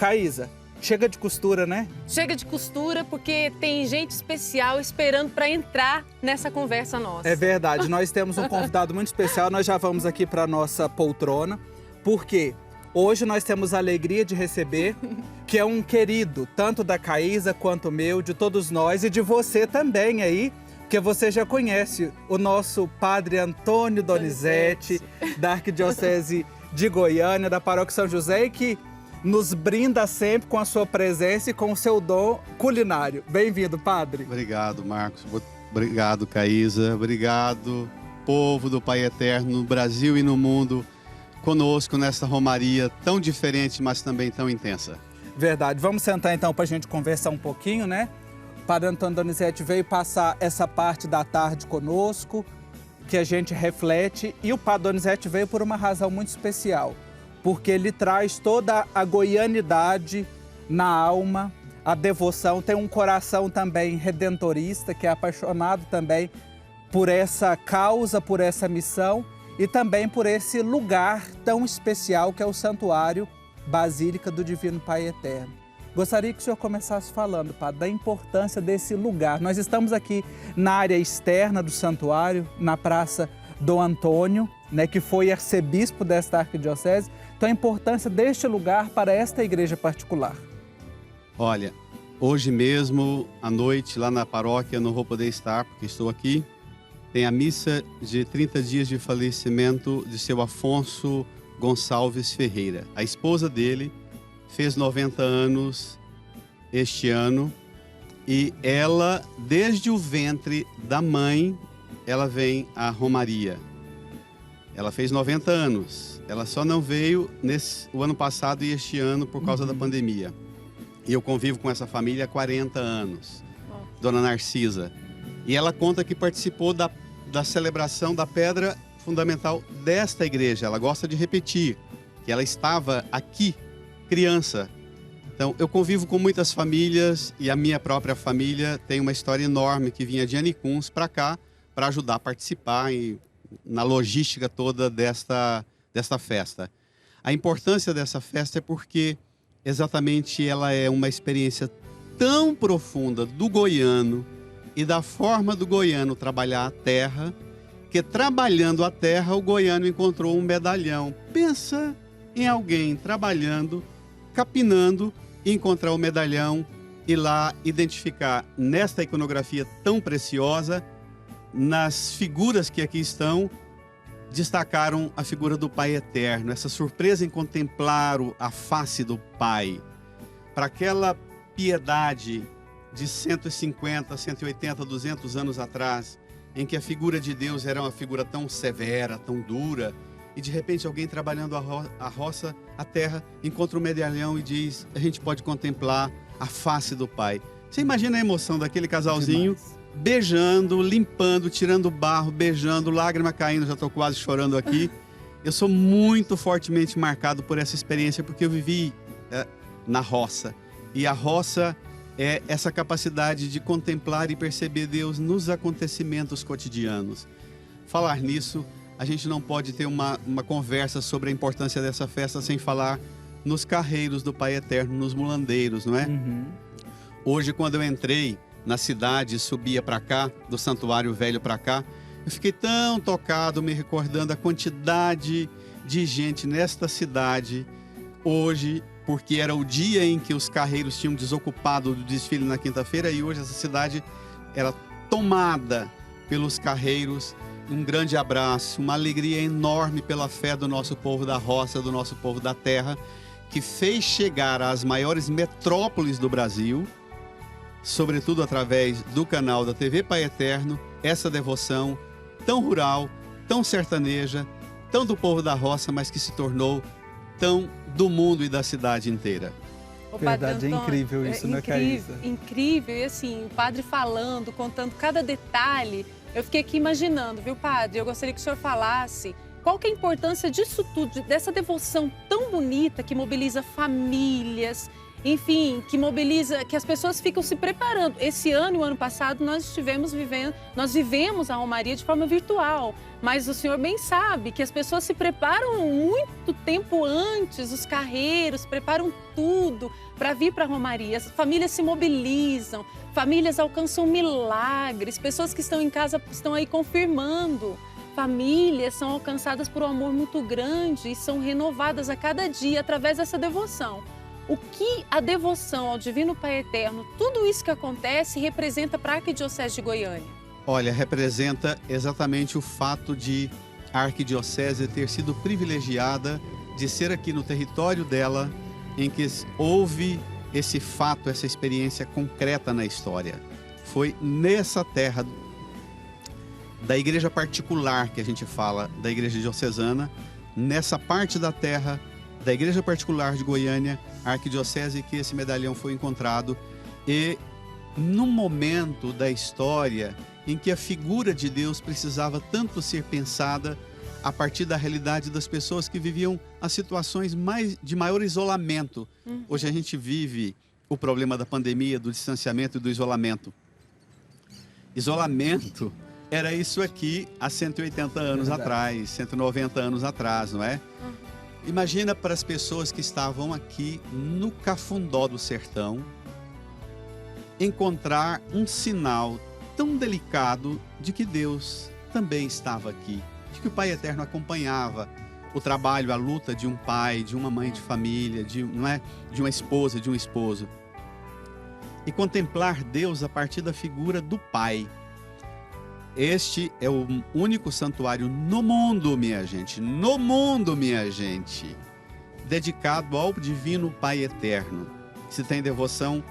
Caísa, chega de costura, né? Chega de costura, porque tem gente especial esperando para entrar nessa conversa nossa. É verdade, nós temos um convidado muito especial, nós já vamos aqui para nossa poltrona, porque hoje nós temos a alegria de receber, que é um querido, tanto da Caísa quanto meu, de todos nós e de você também aí, porque você já conhece o nosso padre Antônio Donizete, da Arquidiocese de Goiânia, da Paróquia São José, e que nos brinda sempre com a sua presença e com o seu dom culinário. Bem-vindo, padre. Obrigado, Marcos. Obrigado, Caísa. Obrigado, povo do Pai Eterno, no Brasil e no mundo, conosco nesta romaria tão diferente, mas também tão intensa. Verdade. Vamos sentar então para a gente conversar um pouquinho, né? O padre Antônio Donizete veio passar essa parte da tarde conosco, que a gente reflete, e o padre Donizete veio por uma razão muito especial, porque ele traz toda a goianidade na alma, a devoção, tem um coração também redentorista, que é apaixonado também por essa causa, por essa missão e também por esse lugar tão especial que é o Santuário Basílica do Divino Pai Eterno. Gostaria que o senhor começasse falando, padre, da importância desse lugar. Nós estamos aqui na área externa do santuário, na Praça Dom Antônio, né, que foi arcebispo desta arquidiocese. Então, a importância deste lugar para esta igreja particular. Olha, hoje mesmo, à noite, lá na paróquia, não vou poder estar, porque estou aqui. Tem a missa de 30 dias de falecimento de seu Afonso Gonçalves Ferreira. A esposa dele fez 90 anos este ano e ela, desde o ventre da mãe, ela vem à romaria. Ela fez 90 anos. Ela só não veio o ano passado e este ano por causa da pandemia. E eu convivo com essa família há 40 anos. Dona Narcisa. E ela conta que participou da celebração da pedra fundamental desta igreja. Ela gosta de repetir que ela estava aqui, criança. Então, eu convivo com muitas famílias e a minha própria família tem uma história enorme que vinha de Anicuns para cá para ajudar a participar na logística toda desta festa. A importância dessa festa é porque exatamente ela é uma experiência tão profunda do goiano e da forma do goiano trabalhar a terra, que trabalhando a terra o goiano encontrou um medalhão. Pensa em alguém trabalhando, capinando, e encontrar o medalhão e lá identificar nesta iconografia tão preciosa, nas figuras que aqui estão, destacaram a figura do Pai Eterno, essa surpresa em contemplar a face do Pai. Para aquela piedade de 150, 180, 200 anos atrás, em que a figura de Deus era uma figura tão severa, tão dura, e de repente alguém trabalhando a roça, a terra, encontra o medalhão e diz, a gente pode contemplar a face do Pai. Você imagina a emoção daquele casalzinho, beijando, limpando, tirando barro, beijando, lágrima caindo, já estou quase chorando aqui. Eu sou muito fortemente marcado por essa experiência, porque eu vivi na roça. E a roça é essa capacidade de contemplar e perceber Deus nos acontecimentos cotidianos. Falar nisso, a gente não pode ter uma conversa sobre a importância dessa festa sem falar nos carreiros do Pai Eterno, nos mulandeiros, não é? Uhum. Hoje, quando eu entrei na cidade, subia para cá, do Santuário Velho para cá, eu fiquei tão tocado, me recordando a quantidade de gente nesta cidade hoje, porque era o dia em que os carreiros tinham desocupado do desfile na quinta-feira, e hoje essa cidade era tomada pelos carreiros. Um grande abraço, uma alegria enorme pela fé do nosso povo da roça, do nosso povo da terra, que fez chegar às maiores metrópoles do Brasil, sobretudo através do canal da TV Pai Eterno, essa devoção tão rural, tão sertaneja, tão do povo da roça, mas que se tornou tão do mundo e da cidade inteira. Verdade, Antônio, é incrível isso, né, Caísa? Incrível, e assim, o padre falando, contando cada detalhe. Eu fiquei aqui imaginando, viu, padre? Eu gostaria que o senhor falasse qual que é a importância disso tudo, dessa devoção tão bonita que mobiliza famílias, enfim, que mobiliza, que as pessoas ficam se preparando. Esse ano e o ano passado nós vivemos a Romaria de forma virtual, mas o senhor bem sabe que as pessoas se preparam muito tempo antes, os carreiros preparam tudo para vir para a Romaria, as famílias se mobilizam, famílias alcançam milagres, pessoas que estão em casa estão aí confirmando. Famílias são alcançadas por um amor muito grande e são renovadas a cada dia através dessa devoção. O que a devoção ao Divino Pai Eterno, tudo isso que acontece, representa para a Arquidiocese de Goiânia? Olha, representa exatamente o fato de a Arquidiocese ter sido privilegiada de ser aqui no território dela, em que houve esse fato, essa experiência concreta na história. Foi nessa terra da igreja particular que a gente fala, da igreja diocesana, nessa parte da terra da igreja particular de Goiânia, a arquidiocese, que esse medalhão foi encontrado, e num momento da história em que a figura de Deus precisava tanto ser pensada a partir da realidade das pessoas que viviam as situações de maior isolamento. Hoje a gente vive o problema da pandemia, do distanciamento e do isolamento. Isolamento era isso aqui há 180 anos atrás, 190 anos atrás, não é? Imagina para as pessoas que estavam aqui no Cafundó do Sertão, encontrar um sinal tão delicado de que Deus também estava aqui, de que o Pai Eterno acompanhava o trabalho, a luta de um pai, de uma mãe de família, de uma esposa, de um esposo. E contemplar Deus a partir da figura do Pai. Este é o único santuário no mundo, minha gente, dedicado ao Divino Pai Eterno. Se tem devoção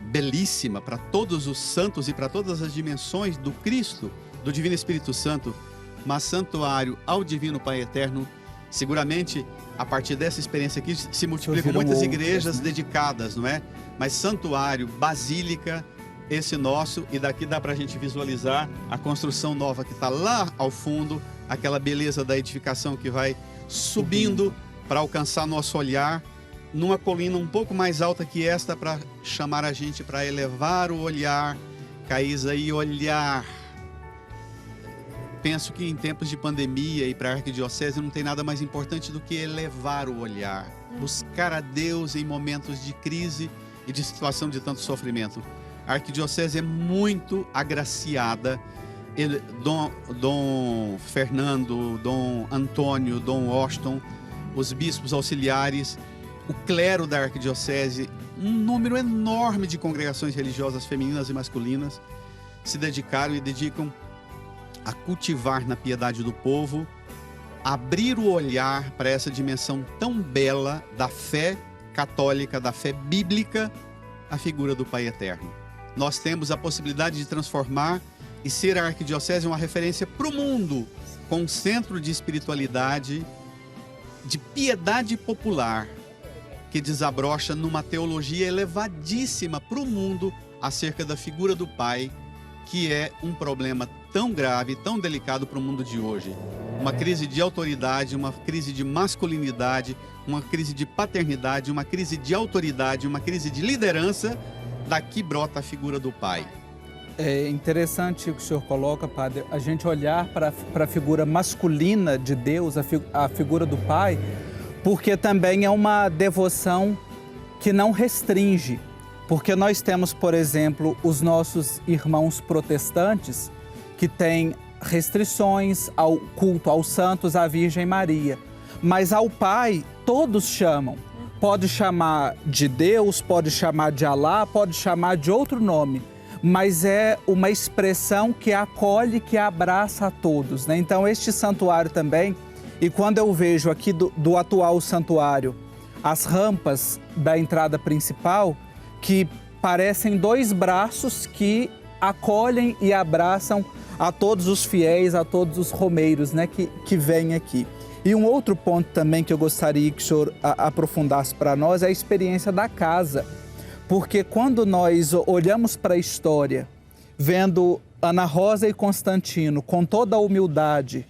belíssima para todos os santos e para todas as dimensões do Cristo, do Divino Espírito Santo, mas santuário ao Divino Pai Eterno, seguramente, a partir dessa experiência aqui, se multiplicam muitas igrejas dedicadas, não é? Mas santuário, basílica, esse nosso, e daqui dá para a gente visualizar a construção nova que está lá ao fundo, aquela beleza da edificação que vai subindo para alcançar nosso olhar, numa colina um pouco mais alta que esta, para chamar a gente para elevar o olhar, Caísa, e olhar. Penso que em tempos de pandemia e para a Arquidiocese não tem nada mais importante do que elevar o olhar, buscar a Deus em momentos de crise e de situação de tanto sofrimento. A Arquidiocese é muito agraciada. Dom Fernando, Dom Antônio, Dom Washington, os bispos auxiliares, o clero da Arquidiocese, um número enorme de congregações religiosas femininas e masculinas se dedicaram e dedicam a cultivar na piedade do povo, abrir o olhar para essa dimensão tão bela da fé católica, da fé bíblica, a figura do Pai Eterno. Nós temos a possibilidade de transformar e ser a Arquidiocese uma referência para o mundo, com um centro de espiritualidade, de piedade popular, que desabrocha numa teologia elevadíssima para o mundo acerca da figura do Pai, que é um problema tão grave, tão delicado para o mundo de hoje. Uma crise de autoridade, uma crise de masculinidade, uma crise de paternidade, uma crise de autoridade, uma crise de liderança. Daqui brota a figura do Pai. É interessante o que o senhor coloca, padre, a gente olhar para a figura masculina de Deus, a figura do Pai, porque também é uma devoção que não restringe. Porque nós temos, por exemplo, os nossos irmãos protestantes que têm restrições ao culto aos santos, à Virgem Maria. Mas ao Pai todos chamam. Pode chamar de Deus, pode chamar de Alá, pode chamar de outro nome. Mas é uma expressão que acolhe, que abraça a todos, né? Então este santuário também, e quando eu vejo aqui do atual santuário, as rampas da entrada principal, que parecem dois braços que acolhem e abraçam a todos os fiéis, a todos os romeiros, né, que vêm aqui. E um outro ponto também que eu gostaria que o senhor aprofundasse para nós é a experiência da casa. Porque quando nós olhamos para a história, vendo Ana Rosa e Constantino com toda a humildade,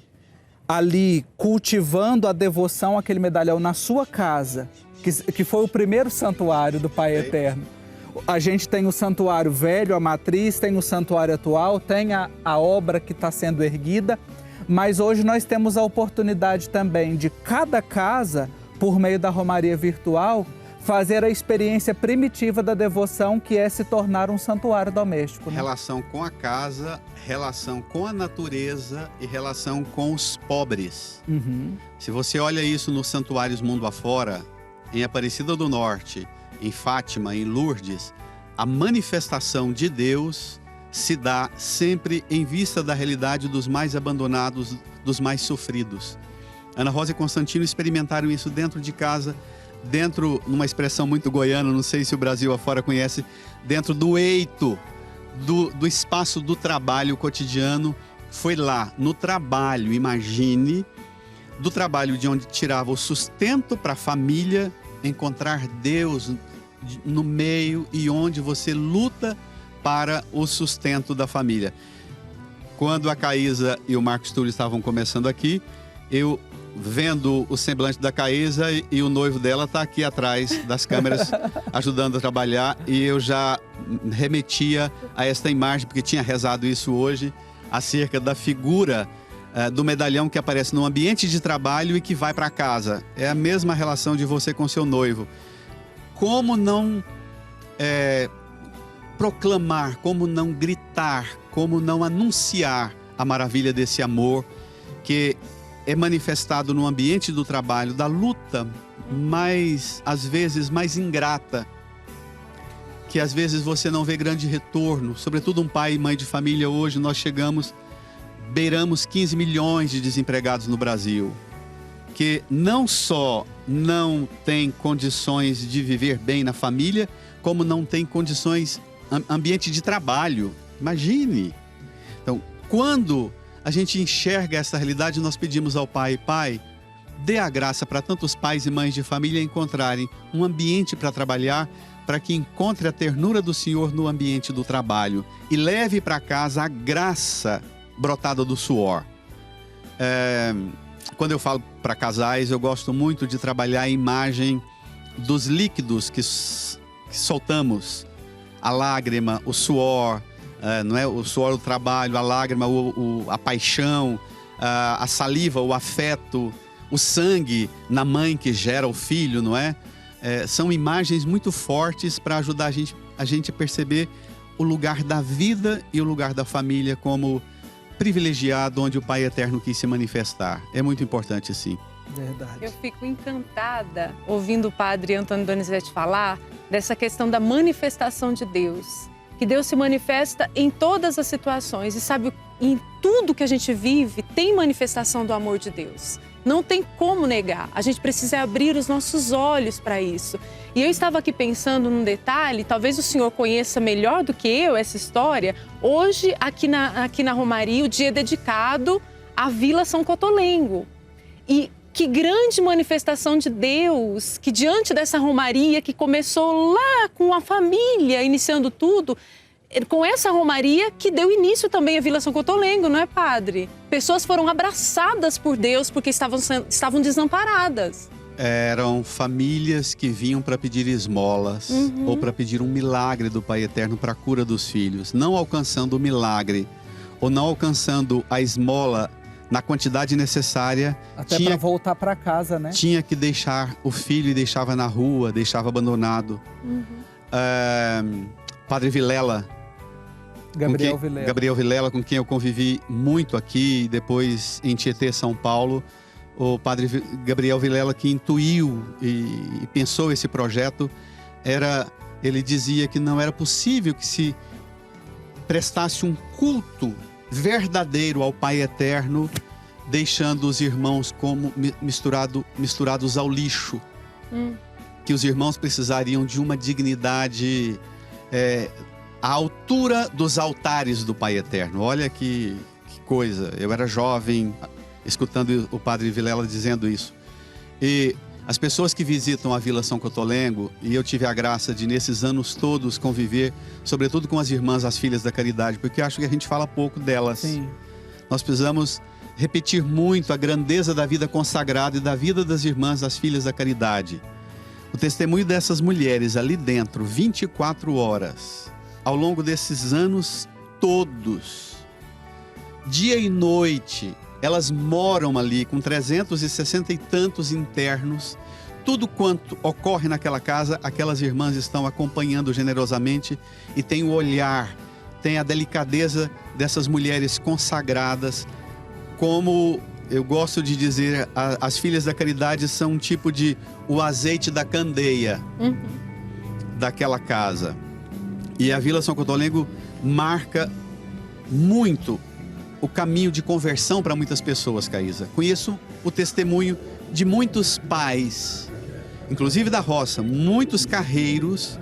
ali cultivando a devoção àquele medalhão na sua casa, que foi o primeiro santuário do Pai Eterno. A gente tem o santuário velho, a matriz, tem o santuário atual, tem a obra que está sendo erguida, mas hoje nós temos a oportunidade também de cada casa, por meio da Romaria Virtual, fazer a experiência primitiva da devoção, que é se tornar um santuário doméstico. Né? Relação com a casa, relação com a natureza e relação com os pobres. Se você olha isso nos santuários mundo afora, em Aparecida do Norte, em Fátima, em Lourdes, a manifestação de Deus se dá sempre em vista da realidade dos mais abandonados, dos mais sofridos. Ana Rosa e Constantino experimentaram isso dentro de casa, dentro, numa expressão muito goiana, não sei se o Brasil afora conhece, dentro do eito, do espaço do trabalho cotidiano. Foi lá, no trabalho, imagine, do trabalho de onde tirava o sustento para a família, encontrar Deus no meio e onde você luta para o sustento da família. Quando a Caísa e o Marcos Túlio estavam começando aqui, eu vendo o semblante da Caísa e o noivo dela está aqui atrás das câmeras ajudando a trabalhar, e eu já remetia a esta imagem, porque tinha rezado isso hoje, acerca da figura do medalhão que aparece no ambiente de trabalho e que vai para casa. É a mesma relação de você com seu noivo. Como não proclamar, como não gritar, como não anunciar a maravilha desse amor que é manifestado no ambiente do trabalho, da luta mais, às vezes, mais ingrata, que às vezes você não vê grande retorno, sobretudo um pai e mãe de família. Hoje nós beiramos 15 milhões de desempregados no Brasil, que não só não tem condições de viver bem na família, como não tem condições, ambiente de trabalho. Imagine! Então, quando a gente enxerga essa realidade, nós pedimos ao Pai: Pai, dê a graça para tantos pais e mães de família encontrarem um ambiente para trabalhar, para que encontre a ternura do Senhor no ambiente do trabalho e leve para casa a graça brotada do suor. Quando eu falo para casais, eu gosto muito de trabalhar a imagem dos líquidos que soltamos, a lágrima, o suor, não é? O suor do trabalho, a lágrima, a paixão, a saliva, o afeto, o sangue na mãe que gera o filho, não é? São imagens muito fortes para ajudar a gente a perceber o lugar da vida e o lugar da família como privilegiado, onde o Pai Eterno quis se manifestar. É muito importante, sim. Verdade. Eu fico encantada ouvindo o padre Antônio Donizete falar dessa questão da manifestação de Deus. Que Deus se manifesta em todas as situações e sabe, em tudo que a gente vive tem manifestação do amor de Deus. Não tem como negar, a gente precisa abrir os nossos olhos para isso. E eu estava aqui pensando num detalhe, talvez o senhor conheça melhor do que eu essa história. Hoje, aqui na Romaria, o dia é dedicado à Vila São Cotolengo. E que grande manifestação de Deus, que diante dessa Romaria que começou lá com a família, iniciando tudo, com essa Romaria que deu início também à Vila São Cotolengo, não é, padre? Pessoas foram abraçadas por Deus porque estavam desamparadas. Eram famílias que vinham para pedir esmolas ou para pedir um milagre do Pai Eterno para a cura dos filhos. Não alcançando o milagre ou não alcançando a esmola na quantidade necessária. Até para voltar para casa, né? Tinha que deixar o filho e deixava na rua, deixava abandonado. Padre Vilela. Gabriel Vilela, com quem eu convivi muito aqui, depois em Tietê, São Paulo. O padre Gabriel Vilela, que intuiu e pensou esse projeto, ele dizia que não era possível que se prestasse um culto verdadeiro ao Pai Eterno, deixando os irmãos como misturados ao lixo. Que os irmãos precisariam de uma dignidade à altura dos altares do Pai Eterno. Olha que coisa, eu era jovem escutando o padre Vilela dizendo isso. E as pessoas que visitam a Vila São Cotolengo, e eu tive a graça de nesses anos todos conviver, sobretudo com as irmãs, as filhas da caridade, porque acho que a gente fala pouco delas. Sim. Nós precisamos repetir muito a grandeza da vida consagrada e da vida das irmãs, das filhas da caridade. O testemunho dessas mulheres ali dentro, 24 horas, ao longo desses anos todos, dia e noite, elas moram ali com 360 e tantos internos. Tudo quanto ocorre naquela casa, aquelas irmãs estão acompanhando generosamente e tem o olhar, tem a delicadeza dessas mulheres consagradas. Como eu gosto de dizer, as filhas da caridade são um tipo de o azeite da candeia daquela casa. E a Vila São Cotolengo marca muito o caminho de conversão para muitas pessoas, Caísa. Conheço o testemunho de muitos pais, inclusive da roça, muitos carreiros,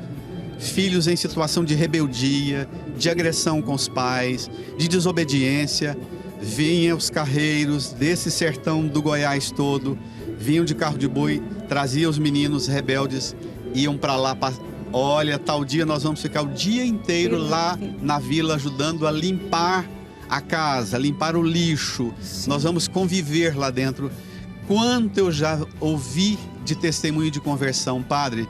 filhos em situação de rebeldia, de agressão com os pais, de desobediência. Vinham os carreiros desse sertão do Goiás todo, vinham de carro de boi, traziam os meninos rebeldes, iam para lá. Olha, tal dia nós vamos ficar o dia inteiro lá na vila ajudando a limpar a casa, limpar o lixo. Sim. Nós vamos conviver lá dentro. Quanto eu já ouvi de testemunho de conversão, padre,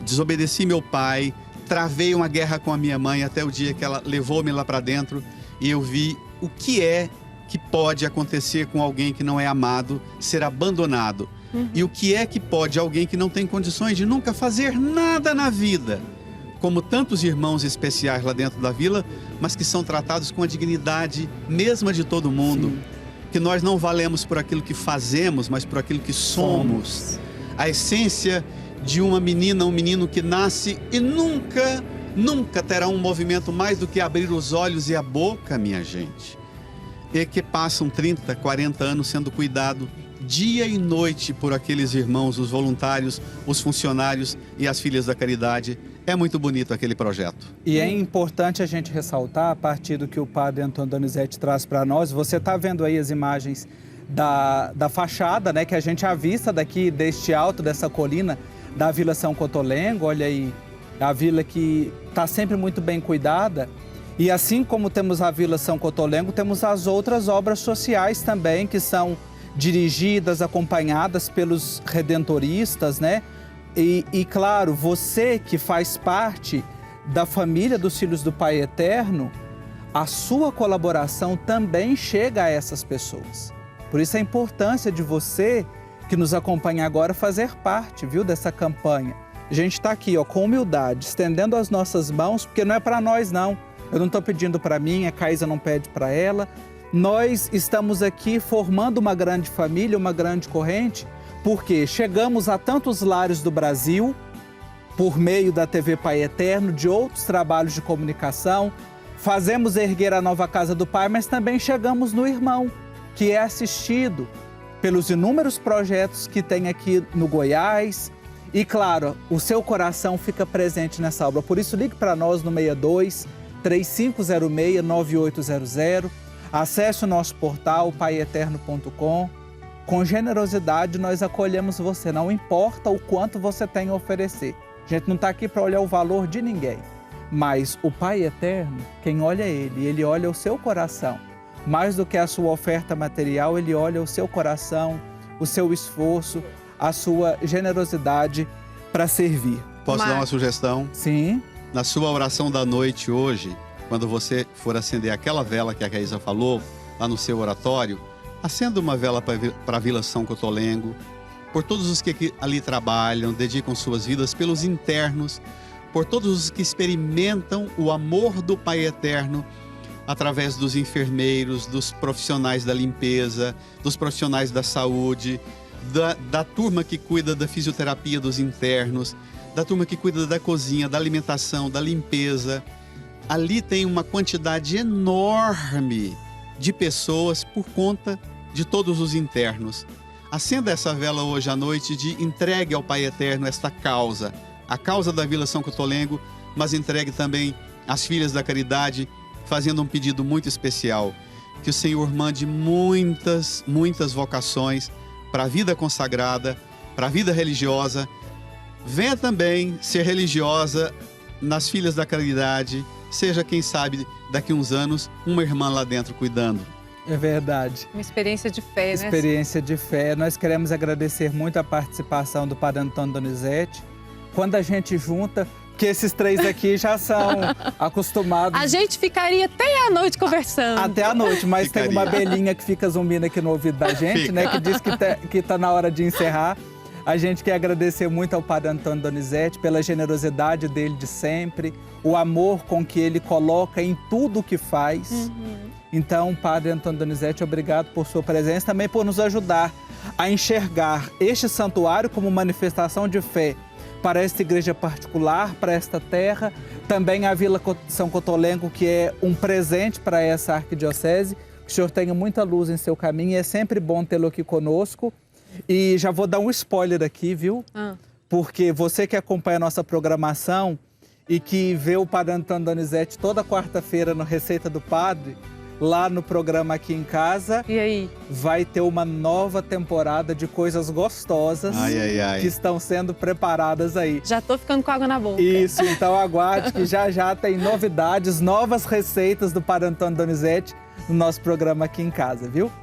desobedeci meu pai, travei uma guerra com a minha mãe até o dia que ela levou-me lá para dentro e eu vi o que é que pode acontecer com alguém que não é amado, ser abandonado. E o que é que pode alguém que não tem condições de nunca fazer nada na vida, como tantos irmãos especiais lá dentro da vila, mas que são tratados com a dignidade mesma de todo mundo. Sim. Que nós não valemos por aquilo que fazemos, mas por aquilo que somos. A essência de uma menina, um menino que nasce e nunca terá um movimento mais do que abrir os olhos e a boca, minha gente. E que passam 30, 40 anos sendo cuidado dia e noite por aqueles irmãos, os voluntários, os funcionários e as filhas da caridade. É muito bonito aquele projeto. E é importante a gente ressaltar, a partir do que o padre Antônio Donizete traz para nós, você está vendo aí as imagens da fachada, né, que a gente avista daqui deste alto, dessa colina da Vila São Cotolengo. Olha aí, a vila que está sempre muito bem cuidada. E assim como temos a Vila São Cotolengo, temos as outras obras sociais também, que são dirigidas, acompanhadas pelos redentoristas, né? E claro, você que faz parte da família dos Filhos do Pai Eterno, a sua colaboração também chega a essas pessoas. Por isso a importância de você que nos acompanha agora fazer parte, viu, dessa campanha. A gente está aqui, ó, com humildade, estendendo as nossas mãos, porque não é para nós, não. Eu não estou pedindo para mim, a Caísa não pede para ela. Nós estamos aqui formando uma grande família, uma grande corrente, porque chegamos a tantos lares do Brasil, por meio da TV Pai Eterno, de outros trabalhos de comunicação, fazemos erguer a nova casa do Pai, mas também chegamos no irmão, que é assistido pelos inúmeros projetos que tem aqui no Goiás. E claro, o seu coração fica presente nessa obra. Por isso, ligue para nós no 62-3506-9800. Acesse o nosso portal, paieterno.com. Com generosidade, nós acolhemos você, não importa o quanto você tem a oferecer. A gente não está aqui para olhar o valor de ninguém, mas o Pai Eterno, quem olha ele olha o seu coração. Mais do que a sua oferta material, ele olha o seu coração, o seu esforço, a sua generosidade para servir. Posso dar uma sugestão? Sim. Na sua oração da noite hoje, quando você for acender aquela vela que a Caísa falou, lá no seu oratório, acenda uma vela para a Vila São Cotolengo, por todos os que ali trabalham, dedicam suas vidas, pelos internos, por todos os que experimentam o amor do Pai Eterno, através dos enfermeiros, dos profissionais da limpeza, dos profissionais da saúde, da turma que cuida da fisioterapia dos internos, da turma que cuida da cozinha, da alimentação, da limpeza. Ali tem uma quantidade enorme de pessoas por conta de todos os internos. Acenda essa vela hoje à noite de entregue ao Pai Eterno esta causa, a causa da Vila São Cotolengo, mas entregue também às filhas da caridade, fazendo um pedido muito especial, que o Senhor mande muitas vocações para a vida consagrada, para a vida religiosa. Venha também ser religiosa nas filhas da caridade, seja, quem sabe, daqui uns anos, uma irmã lá dentro cuidando. É verdade. Uma experiência de fé, né? Experiência de fé. Nós queremos agradecer muito a participação do Padre Antônio Donizete. Quando a gente junta, que esses três aqui já são acostumados. A gente ficaria até a noite conversando. Até a noite, mas Ficaria. tem uma abelhinha que fica zumbindo aqui no ouvido da gente, né? Que diz que tá na hora de encerrar. A gente quer agradecer muito ao Padre Antônio Donizete pela generosidade dele de sempre, o amor com que ele coloca em tudo o que faz. Então, Padre Antônio Donizete, obrigado por sua presença, também por nos ajudar a enxergar este santuário como manifestação de fé para esta igreja particular, para esta terra, também a Vila São Cotolengo, que é um presente para essa arquidiocese. Que o senhor tenha muita luz em seu caminho e é sempre bom tê-lo aqui conosco. E já vou dar um spoiler aqui, viu? Porque você que acompanha a nossa programação e que vê o Padre Antônio Donizete toda quarta-feira no Receita do Padre, lá no programa Aqui em Casa, E aí? vai ter uma nova temporada de coisas gostosas que estão sendo preparadas aí. Já tô ficando com água na boca. Isso, então aguarde que já tem novidades, novas receitas do Padre Antônio Donizete no nosso programa Aqui em Casa, viu?